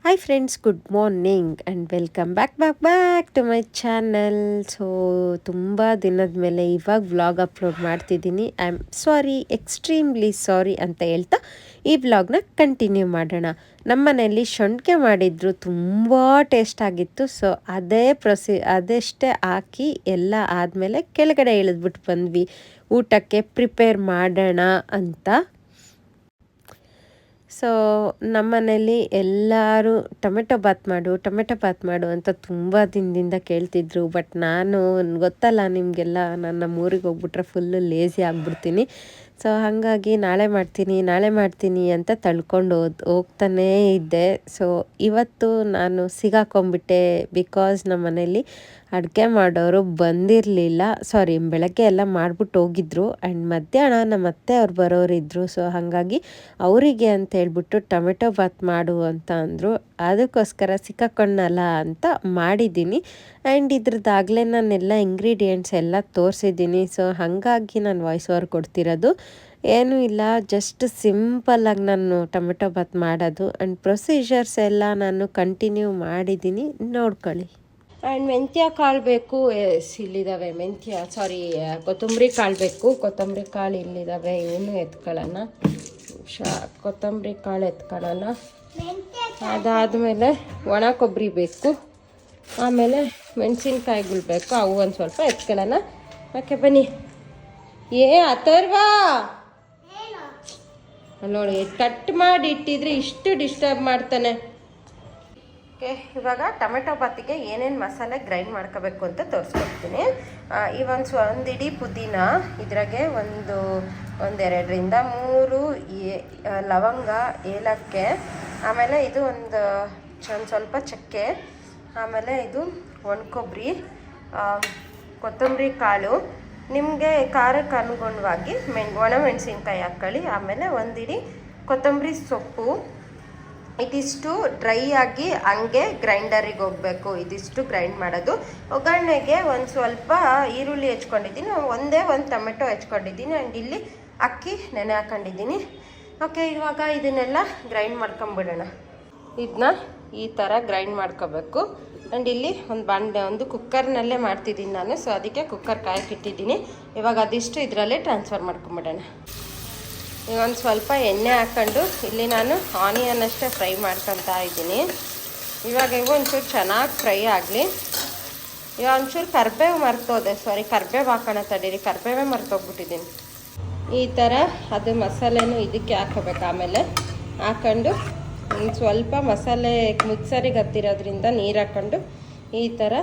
Hi friends, good morning and welcome back to my channel. So ತುಂಬ ದಿನದ ಮೇಲೆ ಇವಾಗ ವ್ಲಾಗ್ ಅಪ್ಲೋಡ್ ಮಾಡ್ತಿದ್ದೀನಿ. I am sorry, extremely sorry ಅಂತ ಹೇಳ್ತಾ ಈ ವ್ಲಾಗ್ನ ಕಂಟಿನ್ಯೂ ಮಾಡೋಣ. ನಮ್ಮ ಮನೆಯಲ್ಲಿ ಶೊಂಠಿಗೆ ಮಾಡಿದ್ರು, ತುಂಬ ಟೇಸ್ಟ್ ಆಗಿತ್ತು. ಸೊ ಅದಷ್ಟೇ ಹಾಕಿ ಎಲ್ಲ ಆದಮೇಲೆ ಕೆಳಗಡೆ ಇಳಿದ್ಬಿಟ್ಟು ಬಂದ್ವಿ ಊಟಕ್ಕೆ ಪ್ರಿಪೇರ್ ಮಾಡೋಣ ಅಂತ. ಸೊ ನಮ್ಮನೇಲಿ ಎಲ್ಲರೂ ಟೊಮೆಟೊ ಬಾತ್ ಮಾಡು ಅಂತ ತುಂಬ ದಿನದಿಂದ ಕೇಳ್ತಿದ್ರು. ಬಟ್ ನಾನು ಗೊತ್ತಲ್ಲ ನಿಮಗೆಲ್ಲ, ನಾನು ನಮ್ಮ ಊರಿಗೆ ಹೋಗ್ಬಿಟ್ರೆ ಫುಲ್ಲು ಲೇಸಿ ಆಗಿಬಿಡ್ತೀನಿ. ಸೊ ಹಾಗಾಗಿ ನಾಳೆ ಮಾಡ್ತೀನಿ ಅಂತ ತಳ್ಕೊಂಡು ಹೋಗ್ತಾನೇ ಇದ್ದೆ. ಸೊ ಇವತ್ತು ನಾನು ಸಿಗಾಕೊಂಡ್ಬಿಟ್ಟೆ. ಬಿಕಾಸ್ ನಮ್ಮ ಮನೇಲಿ ಅಡುಗೆ ಮಾಡೋರು ಬಂದಿರಲಿಲ್ಲ. ಬೆಳಗ್ಗೆ ಎಲ್ಲ ಮಾಡಿಬಿಟ್ಟು ಹೋಗಿದ್ರು. ಆ್ಯಂಡ್ ಮಧ್ಯಾಹ್ನ ನಮ್ಮ ಅತ್ತೆ ಅವ್ರು ಬರೋರಿದ್ದರು. ಸೊ ಹಾಗಾಗಿ ಅವರಿಗೆ ಅಂತ ಹೇಳ್ಬಿಟ್ಟು ಟೊಮೆಟೊ ಬಾತ್ ಮಾಡು ಅಂತ ಅಂದರು. ಅದಕ್ಕೋಸ್ಕರ ಸಿಕ್ಕಾಕೊಂಡಲ್ಲ ಅಂತ ಮಾಡಿದ್ದೀನಿ. ಆ್ಯಂಡ್ ಇದ್ರದ್ದಾಗಲೇ ನಾನೆಲ್ಲ ಇಂಗ್ರೀಡಿಯೆಂಟ್ಸ್ ಎಲ್ಲ ತೋರಿಸಿದ್ದೀನಿ. ಸೊ ಹಾಗಾಗಿ ನಾನು ವಾಯ್ಸ್ ಓವರ್ ಕೊಡ್ತಿರೋದು. ಏನೂ ಇಲ್ಲ, ಜಸ್ಟ್ ಸಿಂಪಲ್ಲಾಗಿ ನಾನು ಟೊಮೆಟೊ ಬಾತ್ ಮಾಡೋದು. ಆ್ಯಂಡ್ ಪ್ರೊಸೀಜರ್ಸ್ ಎಲ್ಲ ನಾನು ಕಂಟಿನ್ಯೂ ಮಾಡಿದ್ದೀನಿ, ನೋಡ್ಕೊಳ್ಳಿ. ಆ್ಯಂಡ್ ಮೆಂತ್ಯ ಕಾಳು ಬೇಕು, ಇಲ್ಲಿದ್ದಾವೆ ಕೊತ್ತಂಬರಿ ಕಾಳು ಬೇಕು. ಕೊತ್ತಂಬರಿ ಕಾಳು ಇಲ್ಲಿದ್ದಾವೆ, ಇವನು ಎತ್ಕೊಳ್ಳೋಣ. ಕೊತ್ತಂಬರಿ ಕಾಳು ಎತ್ಕೊಳ್ಳೋಣ. ಅದಾದಮೇಲೆ ಒಣ ಕೊಬ್ಬರಿ ಬೇಕು. ಆಮೇಲೆ ಮೆಣಸಿನ್ಕಾಯಿಗಳು ಬೇಕು, ಅವು ಒಂದು ಸ್ವಲ್ಪ ಎತ್ಕೊಳ್ಳೋಣ. ಓಕೆ ಬನ್ನಿ. ಅಥರ್ವಾ ನೋಡಿ, ಕಟ್ ಮಾಡಿ ಇಟ್ಟಿದ್ರೆ ಇಷ್ಟು ಡಿಸ್ಟರ್ಬ್ ಮಾಡ್ತಾನೆ. ಓಕೆ, ಇವಾಗ ಟೊಮೆಟೊ ಬಾತಿಗೆ ಏನೇನು ಮಸಾಲೆ ಗ್ರೈಂಡ್ ಮಾಡ್ಕೋಬೇಕು ಅಂತ ತೋರಿಸ್ಕೊಡ್ತೀನಿ. ಒಂದು ಇಡೀ ಪುದೀನ, ಇದ್ರಾಗೆ ಒಂದೆರಡರಿಂದ ಮೂರು ಲವಂಗ, ಏಲಕ್ಕಿ, ಆಮೇಲೆ ಇದು ಒಂದು ಸ್ವಲ್ಪ ಚಕ್ಕೆ, ಆಮೇಲೆ ಇದು ಒಣ ಕೊಬ್ಬರಿ, ಕೊತ್ತಂಬರಿ ಕಾಳು, ನಿಮಗೆ ಖಾರಕ್ಕೆ ಅನುಗುಣವಾಗಿ ಒಣ ಮೆಣಸಿನ್ಕಾಯಿ ಹಾಕ್ಕೊಳ್ಳಿ. ಆಮೇಲೆ ಒಂದಿಡಿ ಕೊತ್ತಂಬರಿ ಸೊಪ್ಪು. ಇದಿಷ್ಟು ಡ್ರೈ ಆಗಿ ಹಂಗೆ ಗ್ರೈಂಡರಿಗೆ ಹೋಗಬೇಕು. ಇದಿಷ್ಟು ಗ್ರೈಂಡ್ ಮಾಡೋದು. ಒಗ್ಗರಣೆಗೆ ಒಂದು ಸ್ವಲ್ಪ ಈರುಳ್ಳಿ ಹೆಚ್ಕೊಂಡಿದ್ದೀನಿ, ಒಂದು ಟೊಮೆಟೊ ಹೆಚ್ಕೊಂಡಿದ್ದೀನಿ. ಆ್ಯಂಡ್ ಇಲ್ಲಿ ಅಕ್ಕಿ ನೆನೆ ಹಾಕೊಂಡಿದ್ದೀನಿ. ಓಕೆ, ಇವಾಗ ಇದನ್ನೆಲ್ಲ ಗ್ರೈಂಡ್ ಮಾಡ್ಕೊಂಬಿಡೋಣ. ಇದನ್ನ ಈ ಥರ ಗ್ರೈಂಡ್ ಮಾಡ್ಕೋಬೇಕು. ಆ್ಯಂಡ್ ಇಲ್ಲಿ ಒಂದು ಕುಕ್ಕರ್ನಲ್ಲೇ ಮಾಡ್ತಿದ್ದೀನಿ ನಾನು. ಸೊ ಅದಕ್ಕೆ ಕುಕ್ಕರ್ ಕಾಯಕ್ಕಿಟ್ಟಿದ್ದೀನಿ. ಇವಾಗ ಅದಿಷ್ಟು ಇದರಲ್ಲೇ ಟ್ರಾನ್ಸ್ಫರ್ ಮಾಡ್ಕೊಂಬಿಡೋಣ. ಒಂದು ಸ್ವಲ್ಪ ಎಣ್ಣೆ ಹಾಕ್ಕೊಂಡು ಇಲ್ಲಿ ನಾನು ಆನಿಯನ್ ಅಷ್ಟೇ ಫ್ರೈ ಮಾಡ್ಕೊತಾ ಇದ್ದೀನಿ. ಇವಾಗ ಒಂಚೂರು ಚೆನ್ನಾಗಿ ಫ್ರೈ ಆಗಲಿ. ಇವಾಗ ಒಂಚೂರು ಕರಿಬೇವು ಕರಿಬೇವು ಹಾಕೋಣ, ತಡೀರಿ, ಕರಿಬೇವೇ ಮರ್ತೋಗ್ಬಿಟ್ಟಿದ್ದೀನಿ. ಈ ಥರ ಅದು ಮಸಾಲೆನೂ ಇದಕ್ಕೆ ಹಾಕೋಬೇಕು. ಆಮೇಲೆ ಹಾಕ್ಕೊಂಡು ಒಂದು ಸ್ವಲ್ಪ ಮಸಾಲೆ ಮಿಕ್ಸರಿಗೆ ಹತ್ತಿರೋದ್ರಿಂದ ನೀರು ಹಾಕ್ಕೊಂಡು ಈ ಥರ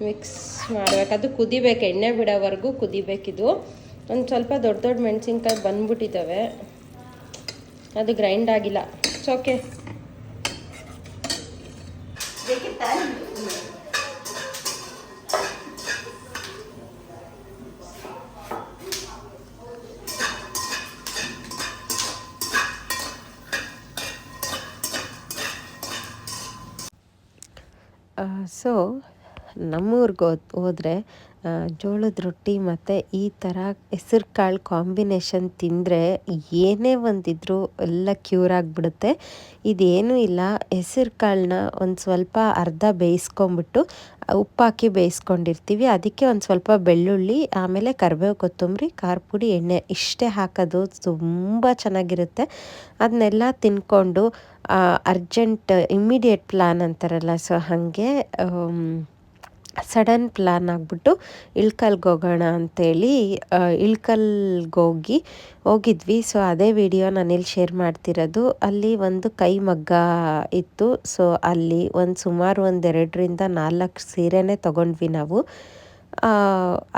ಮಿಕ್ಸ್ ಮಾಡಬೇಕು. ಅದು ಕುದಿಬೇಕು, ಎಣ್ಣೆ ಬಿಡೋವರೆಗೂ ಕುದಿಬೇಕಿದು. ಒಂದು ಸ್ವಲ್ಪ ದೊಡ್ಡ ಮೆಣಸಿನ್ಕಾಯಿ ಬಂದ್ಬಿಟ್ಟಿದ್ದಾವೆ, ಅದು ಗ್ರೈಂಡ್ ಆಗಿಲ್ಲ. ಓಕೆ, ಸೊ ನಮ್ಮೂರಿಗೆ ಹೋದರೆ ಜೋಳದ ರೊಟ್ಟಿ ಮತ್ತು ಈ ಥರ ಹೆಸರು ಕಾಳು ಕಾಂಬಿನೇಷನ್ ತಿಂದರೆ ಏನೇ ಒಂದಿದ್ರೂ ಎಲ್ಲ ಕ್ಯೂರ್ ಆಗಿಬಿಡುತ್ತೆ. ಇದೇನೂ ಇಲ್ಲ, ಹೆಸರು ಕಾಳನ್ನ ಒಂದು ಸ್ವಲ್ಪ ಅರ್ಧ ಬೇಯಿಸ್ಕೊಂಬಿಟ್ಟು ಉಪ್ಪಾಕಿ ಬೇಯಿಸ್ಕೊಂಡಿರ್ತೀವಿ. ಅದಕ್ಕೆ ಒಂದು ಸ್ವಲ್ಪ ಬೆಳ್ಳುಳ್ಳಿ, ಆಮೇಲೆ ಕರಿಬೇವು, ಕೊತ್ತಂಬರಿ, ಖಾರ ಪುಡಿ, ಎಣ್ಣೆ ಇಷ್ಟೇ ಹಾಕೋದು. ತುಂಬ ಚೆನ್ನಾಗಿರುತ್ತೆ. ಅದನ್ನೆಲ್ಲ ತಿನ್ಕೊಂಡು ಅರ್ಜೆಂಟ್ ಇಮ್ಮಿಡಿಯೇಟ್ ಪ್ಲ್ಯಾನ್ ಅಂತಾರಲ್ಲ, ಸೊ ಹಾಗೆ ಸಡನ್ ಪ್ಲ್ಯಾನ್ ಆಗಿಬಿಟ್ಟು ಇಳ್ಕಲ್ಗೆ ಹೋಗೋಣ ಅಂಥೇಳಿ ಹೋಗಿದ್ವಿ. ಸೊ ಅದೇ ವಿಡಿಯೋ ನಾನಿಲ್ಲಿ ಶೇರ್ ಮಾಡ್ತಿರೋದು. ಅಲ್ಲಿ ಒಂದು ಕೈ ಮಗ್ಗ ಇತ್ತು. ಸೊ ಅಲ್ಲಿ ಸುಮಾರು 2ರಿಂದ 4 ಸೀರೆನೇ ತೊಗೊಂಡ್ವಿ ನಾವು.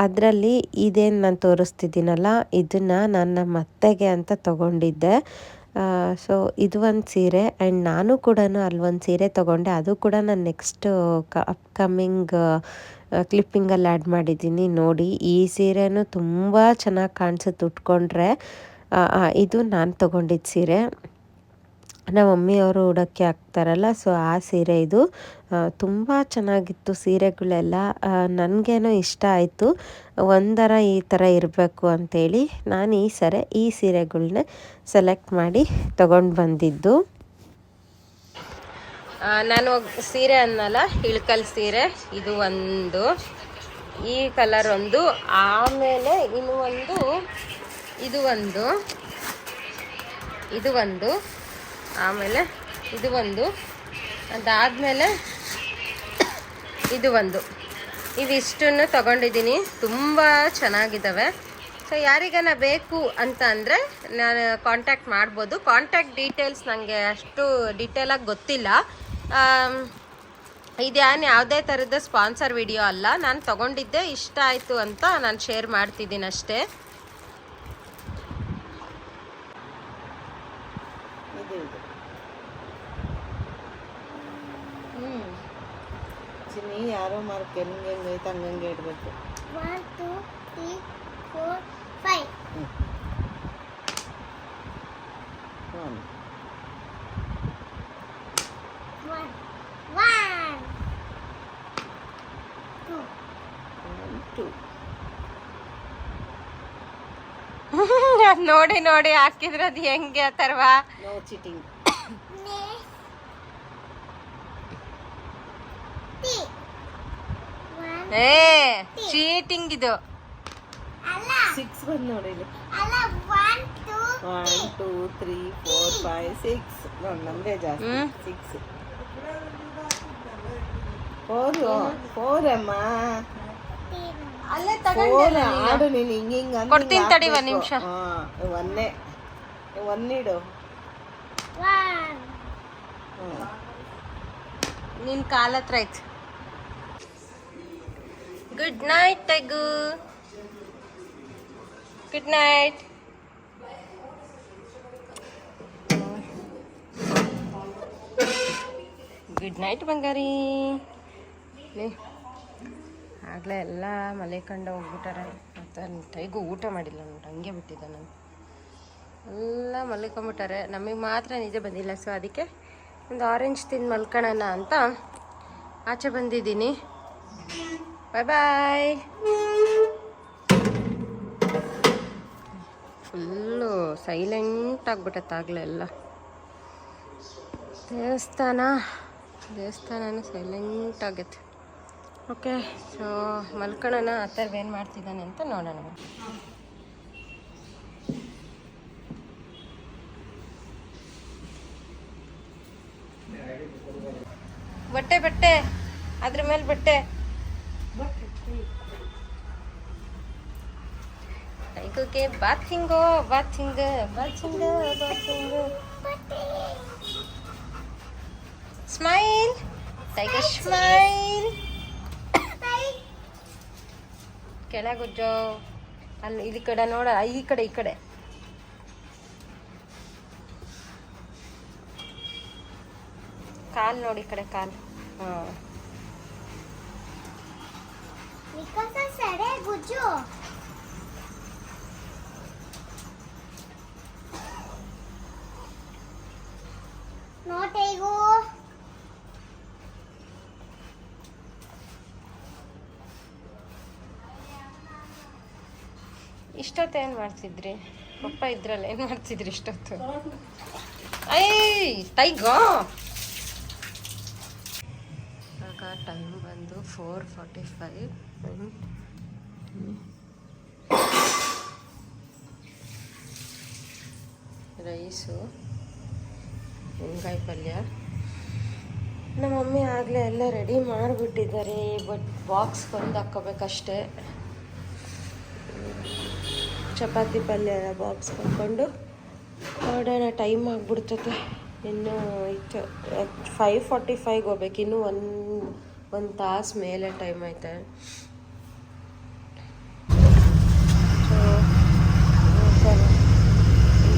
ಅದರಲ್ಲಿ ಇದೇನು ನಾನು ತೋರಿಸ್ತಿದ್ದೀನಲ್ಲ, ಇದನ್ನು ನಾನು ನಮ್ಮ ಅತ್ತೆಗೆ ಅಂತ ತೊಗೊಂಡಿದ್ದೆ. ಸೊ ಇದು ಒಂದು ಸೀರೆ. ಆ್ಯಂಡ್ ನಾನು ಕೂಡ ಅಲ್ಲೊಂದು ಸೀರೆ ತೊಗೊಂಡೆ. ಅದು ಕೂಡ ನಾನು ನೆಕ್ಸ್ಟ್ ಅಪ್ಕಮಿಂಗ್ ಕ್ಲಿಪ್ಪಿಂಗಲ್ಲಿ ಆ್ಯಡ್ ಮಾಡಿದ್ದೀನಿ ನೋಡಿ. ಈ ಸೀರೆನೂ ತುಂಬ ಚೆನ್ನಾಗಿ ಕಾಣಿಸುತ್ತೆ ಉಟ್ಕೊಂಡ್ರೆ. ಇದು ನಾನು ತೊಗೊಂಡಿದ್ದ ಸೀರೆ, ನಮ್ಮ ಮಮ್ಮಿಯವರು ಉಡೋಕ್ಕೆ ಹಾಕ್ತಾರಲ್ಲ, ಸೊ ಆ ಸೀರೆ ಇದು. ತುಂಬ ಚೆನ್ನಾಗಿತ್ತು ಸೀರೆಗಳೆಲ್ಲ. ನನಗೇನೋ ಇಷ್ಟ ಆಯಿತು, ಒಂದರ ಈ ಥರ ಇರಬೇಕು ಅಂಥೇಳಿ ನಾನು ಈ ಸೀರೆಗಳನ್ನೇ ಸೆಲೆಕ್ಟ್ ಮಾಡಿ ತೊಗೊಂಡು ಬಂದಿದ್ದು. ನಾನು ಸೀರೆ ಅನ್ನಲ್ಲ, ಇಳ್ಕಲ್ ಸೀರೆ ಇದು ಒಂದು, ಈ ಕಲರ್ ಒಂದು, ಆಮೇಲೆ ಇನ್ನು ಒಂದು ಇದು ಒಂದು, ಆಮೇಲೆ ಇದು ಒಂದು, ಅದಾದಮೇಲೆ ಇದು ಒಂದು, ಇವಿಷ್ಟನ್ನು ತಗೊಂಡಿದ್ದೀನಿ. ತುಂಬ ಚೆನ್ನಾಗಿದ್ದಾವೆ. ಸೊ ಯಾರಿಗಾನ ಬೇಕು ಅಂತ ಅಂದರೆ ನಾನು ಕಾಂಟ್ಯಾಕ್ಟ್ ಮಾಡ್ಬೋದು. ಕಾಂಟ್ಯಾಕ್ಟ್ ಡೀಟೇಲ್ಸ್ ನನಗೆ ಅಷ್ಟು ಡೀಟೇಲಾಗಿ ಗೊತ್ತಿಲ್ಲ. ಇದೇನು ಯಾವುದೇ ಥರದ ಸ್ಪಾನ್ಸರ್ ವಿಡಿಯೋ ಅಲ್ಲ, ನಾನು ತೊಗೊಂಡಿದ್ದೆ, ಇಷ್ಟ ಆಯಿತು ಅಂತ ನಾನು ಶೇರ್ ಮಾಡ್ತಿದ್ದೀನಿ ಅಷ್ಟೇ. ಚಿನ್ನಿ ಯಾರೋ ಮಾರ್ಕ್ ಹೆಂಗೈತೆ ಹಂಗಂಗೆ ಇಡಬೇಕು. 1 2 3 4 5 1 2 ಅದು ನೋಡಿ ನೋಡಿ ಹಾಕಿದ್ರೆ ಅದು ಹೆಂಗೆ ಅಥರ್ವಾ? No cheating. ಏ ಚೀಟಿಂಗ್ ಇದು. 6 ಬಂದು ನೋಡಿ. ಅಲ್ಲ 1 2 1 2 3 4 5 6 ನೋಡಿ, ನಮ್ದೇ ಜಾಸ್ತಿ. 6 4 ಅಮ್ಮ. ಅಲ್ಲೇ ಆಡು ನೀನು ಹಿಂಗೆ ಕೊಡ್ತೀನಿ ತಡಿ ಒಂದು ನಿಮಿಷ. ಒಂದಿಡು. ನಿನ್ನ ಕಾಲ ಹತ್ರ ಐತೆ. ಗುಡ್ ನೈಟ್ ಟಗು. Good night. ಗುಡ್ ನೈಟ್ ಬಂಗಾರಿ. ಆಗಲೇ ಎಲ್ಲ ಮಲ್ಕೊಂಡು ಹೋಗ್ಬಿಟ್ಟಾರೆ. ಮತ್ತು ಟೈಗು ಊಟ ಮಾಡಿಲ್ಲ ನೋಡಿ, ಹಂಗೆ ಬಿಟ್ಟಿದ್ದೆ ನಾನು. ಎಲ್ಲ ಮಲ್ಕೊಂಬಿಟ್ಟಾರೆ, ನಮಗೆ ಮಾತ್ರ ನಿಜ ಬಂದಿಲ್ಲ. ಸೊ ಅದಕ್ಕೆ ಒಂದು ಆರೆಂಜ್ ತಿಂದು ಮಲ್ಕೊಳ್ಳೋಣ ಅಂತ ಆಚೆ ಬಂದಿದ್ದೀನಿ. ಬಾಯ್ ಬಾಯ್. ಫುಲ್ಲು ಸೈಲೆಂಟ್ ಆಗ್ಬಿಟ್ಟತ್ತಾಗಲೇ ಎಲ್ಲ. ದೇವಸ್ಥಾನನೂ ಸೈಲೆಂಟ್ ಆಗೈತೆ. ಓಕೆ, ಸೊ ಮಲ್ಕೊಳ್ಳೋಣ. ಅಥರ್ವ ಏನು ಮಾಡ್ತಿದ್ದಾನೆ ಅಂತ ನೋಡೋಣ. ಬಟ್ಟೆ ಅದ್ರ ಮೇಲೆ ಬಟ್ಟೆ. ಟೈಗರ್ಗೆ ಬಾತಿಂಗು. Smile tiger, smile. ಕೆಳಗುಜ್ಜೋ. ಅಲ್ಲಿ ಈ ಕಡೆ ನೋಡ, ಈ ಕಡೆ ಕಾಲು ನೋಡಿ, ಈ ಕಡೆ ಕಾಲು. ಹಾಂ, ಗುಜ್ಜು. ನೋಟೇಗು ಇಷ್ಟೊತ್ತು ಏನು ಮಾಡ್ತಿದ್ರಿ? ಪಪ್ಪ ಇದ್ರಲ್ಲ, ಏನು ಮಾಡ್ತಿದ್ರಿ ಇಷ್ಟೊತ್ತು? ಐ ಟೈಗೋ. ಆಗ ಟೈಮ್ ಬಂದು 4:45. ರೈಸು, ಹುಣ್ಗಾಯಿ ಪಲ್ಯ. ನಮ್ಮ ಮಮ್ಮಿ ಆಗಲೇ ಎಲ್ಲ ರೆಡಿ ಮಾಡಿಬಿಟ್ಟಿದ್ದಾರೆ. ಬಟ್ ಬಾಕ್ಸ್ ಬಂದು ಹಾಕ್ಕೋಬೇಕಷ್ಟೇ. ಚಪಾತಿ ಪಲ್ಯ ಎಲ್ಲ ಬಾಕ್ಸ್ ಹಾಕ್ಕೊಂಡು ಹೊರಡೋಣ. ಟೈಮ್ ಆಗಿಬಿಡ್ತದೆ. ಇನ್ನು 5:45 ಹೋಗ್ಬೇಕು. ಇನ್ನೂ ಒಂದು ತಾಸು ಮೇಲೆ ಟೈಮ್ ಐತೆ. ಸೊ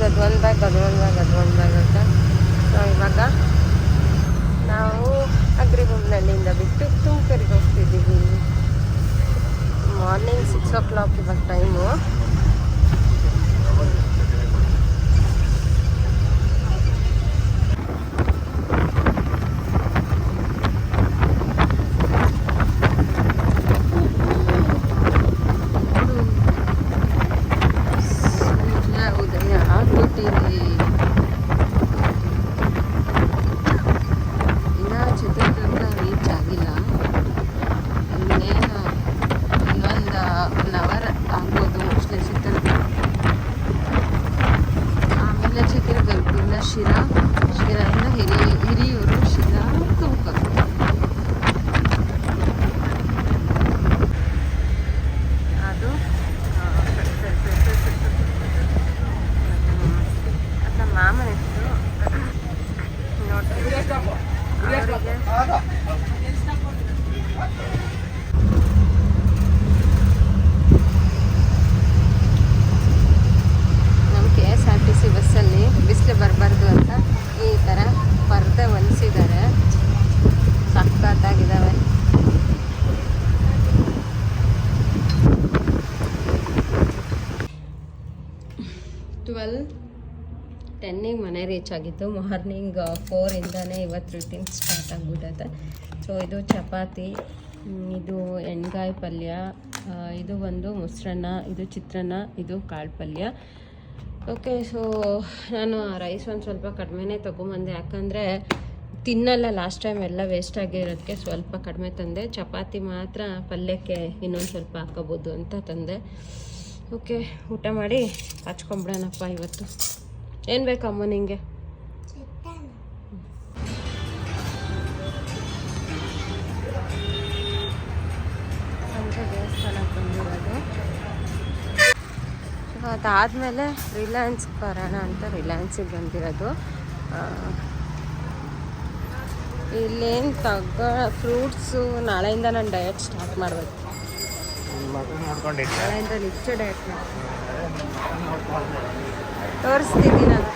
ಅದೊಂದು ಬ್ಯಾಗ್ ಅಂತ ಇವಾಗ ನಾವು ಅಗ್ರಿಬೊಮ್ಮನಹಳ್ಳಿಯಿಂದ ಬಿಟ್ಟು ತುಮಕೂರಿಗೆ ಹೋಗ್ತಿದ್ದೀವಿ. ಮಾರ್ನಿಂಗ್ 6 o'clock ಇವಾಗ ಟೈಮು. ನಮ್ಮ KSRTC ಬಸ್ಸಲ್ಲಿ ಬಿಸಿಲು ಬರಬಾರ್ದು ಅಂತ ಈ ಥರ ಪರ್ದೆ ಹೊಲಿಸಿದ್ದಾರೆ. ಸಖತ್ತಾಗಿದ್ದಾವೆ. 12:10 ಮನೆ ರೀಚ್ ಆಗಿತ್ತು. ಮಾರ್ನಿಂಗ್ 4ಇಂದನೇ ಇವತ್ತು ರೂಟೀನ್ ಸ್ಟಾರ್ಟ್ ಆಗಿಬಿಟ್ಟೈತೆ. ಸೊ ಇದು ಚಪಾತಿ, ಇದು ಎಣ್ಗಾಯಿ ಪಲ್ಯ, ಇದು ಒಂದು ಮೊಸರನ್ನ, ಇದು ಚಿತ್ರಾನ್ನ, ಇದು ಕಾಳು ಪಲ್ಯ. ಓಕೆ, ಸೊ ನಾನು ರೈಸ್ ಒಂದು ಸ್ವಲ್ಪ ಕಡಿಮೆನೇ ತೊಗೊಂಬಂದೆ, ಯಾಕಂದರೆ ತಿನ್ನಲ್ಲ. ಲಾಸ್ಟ್ ಟೈಮ್ ಎಲ್ಲ ವೇಸ್ಟ್ ಆಗಿರೋದಕ್ಕೆ ಸ್ವಲ್ಪ ಕಡಿಮೆ ತಂದೆ. ಚಪಾತಿ ಮಾತ್ರ ಪಲ್ಯಕ್ಕೆ ಇನ್ನೊಂದು ಸ್ವಲ್ಪ ಹಾಕೋಬೋದು ಅಂತ ತಂದೆ. ಓಕೆ, ಊಟ ಮಾಡಿ ಹಚ್ಕೊಂಬಿಡೋಣಪ್ಪ ಇವತ್ತು. ಏನು ಬೇಕಮ್ಮ ನಿಂಗೆ? ಸಂಜೆ ದೇವಸ್ಥಾನಕ್ಕೆ ಬಂದಿರೋದು. ಅದಾದಮೇಲೆ ರಿಲಯನ್ಸ್ಗೆ ಬರೋಣ ಅಂತ ರಿಲಯನ್ಸಿಗೆ ಬಂದಿರೋದು. ಇಲ್ಲೇನು ಫ್ರೂಟ್ಸು ನಾಳೆಯಿಂದ ನಾನು ಡಯಟ್ ಸ್ಟಾರ್ಟ್ ಮಾಡಬೇಕು. ನಾಳೆಯಿಂದ ನಿಜ ಡಯಟ್ ತೋರಿಸ್ತೀನಿ ನಾನು.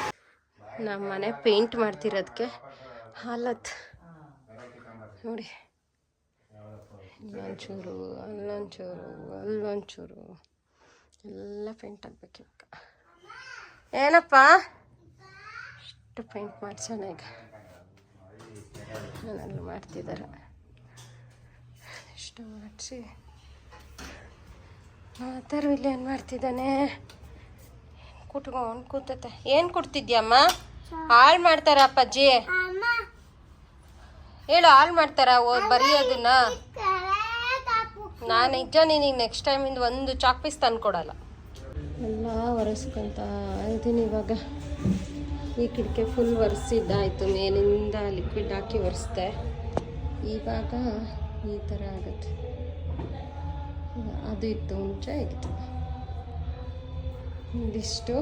ನಮ್ಮ ಮನೆ ಪೇಂಟ್ ಮಾಡ್ತಿರೋದಕ್ಕೆ ಹಾಲತ್ ನೋಡಿ, ಇಲ್ಲೊಂಚೂರು ಅಲ್ಲೊಂಚೂರು ಅಲ್ಲೊಂಚೂರು ಎಲ್ಲ ಪೇಂಟ್ ಆಗಬೇಕು ಇವಾಗ. ಏನಪ್ಪ ಇಷ್ಟು ಪೇಂಟ್ ಮಾಡ್ಸೋಣ ಈಗ. ನಾನೆಲ್ಲ ಮಾಡ್ತಿದ್ದಾರೆ ಇಷ್ಟು ಮಾಡಿಸಿ. ತರುವಿಲ್ಲ ಏನು ಮಾಡ್ತಿದ್ದಾನೆ? ಕುಟ್ಕೊಂಡು ಕೂತತೆ. ಏನು ಕೊಡ್ತಿದ್ಯಮ್ಮ? ಹಾಳು ಮಾಡ್ತಾರ ಅಪ್ಪಾಜಿ? ಹೇಳು, ಹಾಳು ಮಾಡ್ತಾರ ಬರೀ ಅದನ್ನ? ನಾನು ನಿಜ ನಿನಗೆ ನೆಕ್ಸ್ಟ್ ಟೈಮಿಂದ ಒಂದು ಚಾಕ್ ಪೀಸ್ ತಂದು ಕೊಡಲ್ಲ. ಎಲ್ಲ ಒರೆಸ್ಕೊಂತ ಇದ್ದೀನಿ ಇವಾಗ. ಈ ಕಿಟಕಿ ಫುಲ್ ಒರೆಸಿದ್ದಾಯಿತು, ಮೇಲಿಂದ ಲಿಕ್ವಿಡ್ ಹಾಕಿ ಒರೆಸ್ದೆ. ಇವಾಗ ಈ ಥರ ಆಗುತ್ತೆ. ಅದು ಇತ್ತು ಮುಂಚೆ ಇತ್ತು. ಇದಿಷ್ಟು